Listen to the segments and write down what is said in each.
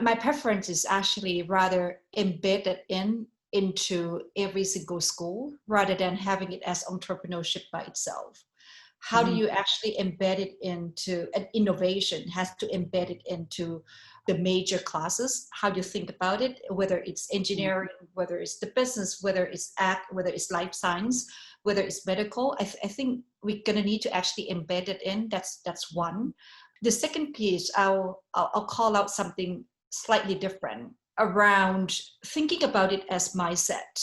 My preference is actually rather embedded into every single school rather than having it as entrepreneurship by itself. How do you actually embed it into an innovation? Has to embed it into the major classes, how you think about it, whether it's engineering, whether it's the business, whether it's whether it's life science, whether it's medical. I think we're going to need to actually embed it in. That's one. The second piece, I'll call out something slightly different around thinking about it as mindset.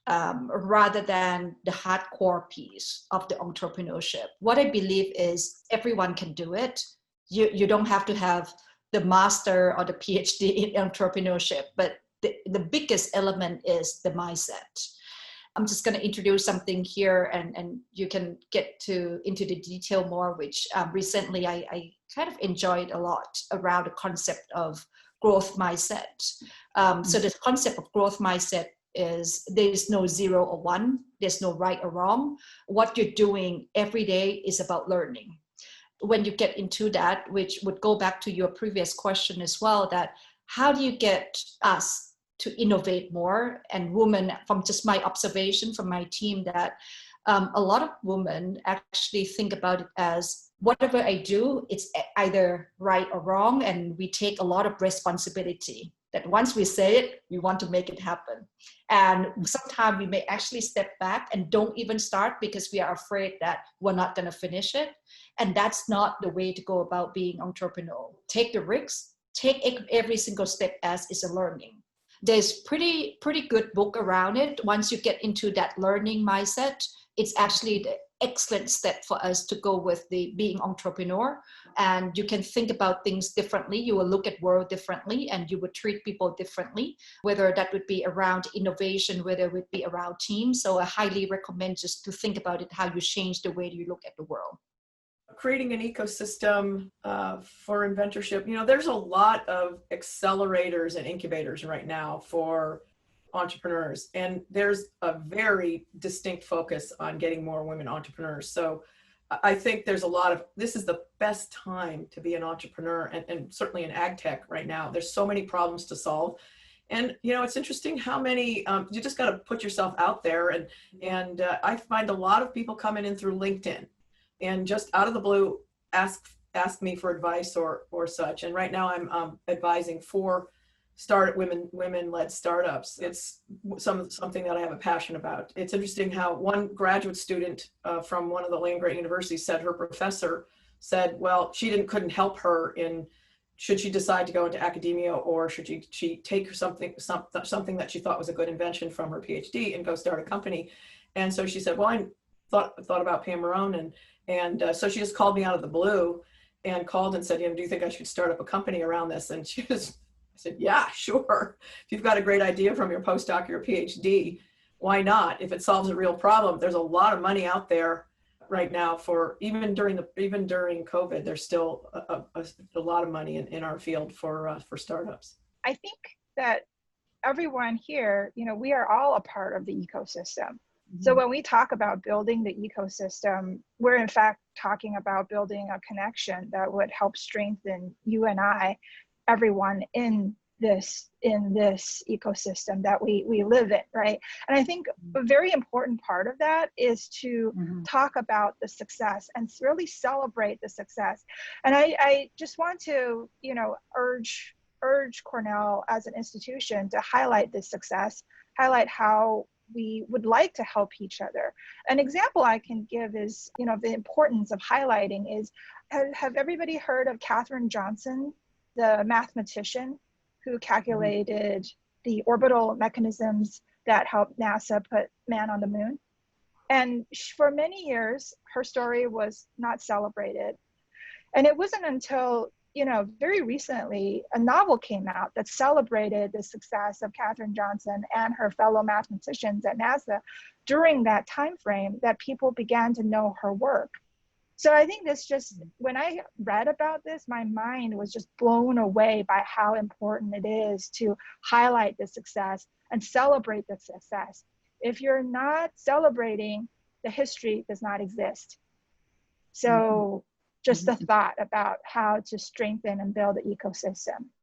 Rather than the hardcore piece of the entrepreneurship. What I believe is everyone can do it. You don't have to have the master or the Ph.D. in entrepreneurship, but the biggest element is the mindset. I'm just going to introduce something here and you can get into the detail more, which recently I kind of enjoyed a lot around the concept of growth mindset. So the concept of growth mindset is there's no 0 or 1, there's no right or wrong. What you're doing every day is about learning. When you get into that, which would go back to your previous question as well, that how do you get us to innovate more, and women, from just my observation from my team, that a lot of women actually think about it as whatever I do, it's either right or wrong, and we take a lot of responsibility. That once we say it, we want to make it happen. And sometimes we may actually step back and don't even start because we are afraid that we're not going to finish it. And that's not the way to go about being entrepreneurial. Take the risks, take every single step as is a learning. There's pretty good book around it. Once you get into that learning mindset, it's actually the excellent step for us to go with the being entrepreneur. And you can think about things differently. You will look at world differently, and you would treat people differently, whether that would be around innovation, whether it would be around teams. So I highly recommend just to think about it, how you change the way you look at the world. Creating an ecosystem for inventorship. You know, there's a lot of accelerators and incubators right now for entrepreneurs, and there's a very distinct focus on getting more women entrepreneurs. So I think there's a lot of, this is the best time to be an entrepreneur, and certainly in ag tech right now. There's so many problems to solve. And, you know, it's interesting how many, you just got to put yourself out there. And I find a lot of people coming in through LinkedIn and just out of the blue ask me for advice or such. And right now I'm advising 4 women-led startups. It's something that I have a passion about. It's interesting how one graduate student from one of the land-grant universities said her professor said, well, she couldn't help her in should she decide to go into academia, or should she take something that she thought was a good invention from her PhD and go start a company. And so she said, well, I thought about Pam Marrone, and so she just called me out of the blue and called and said, you know, do you think I should start up a company around this? And I said, yeah, sure. If you've got a great idea from your postdoc or your PhD, why not? If it solves a real problem, there's a lot of money out there right now for even during COVID, there's still a lot of money in our field for startups. I think that everyone here, you know, we are all a part of the ecosystem. So when we talk about building the ecosystem, we're in fact talking about building a connection that would help strengthen you and I, everyone in this ecosystem that we live in, right? And I think a very important part of that is to talk about the success and really celebrate the success. And I just want to, you know, urge Cornell as an institution to highlight this success, highlight how we would like to help each other. An example I can give is, you know, the importance of highlighting is, have everybody heard of Katherine Johnson, the mathematician who calculated the orbital mechanisms that helped NASA put man on the moon? And for many years, her story was not celebrated. And it wasn't until, you know, very recently, a novel came out that celebrated the success of Katherine Johnson and her fellow mathematicians at NASA during that time frame that people began to know her work. So I think this just, when I read about this, my mind was just blown away by how important it is to highlight the success and celebrate the success. If you're not celebrating, the history does not exist. So just a thought about how to strengthen and build the ecosystem.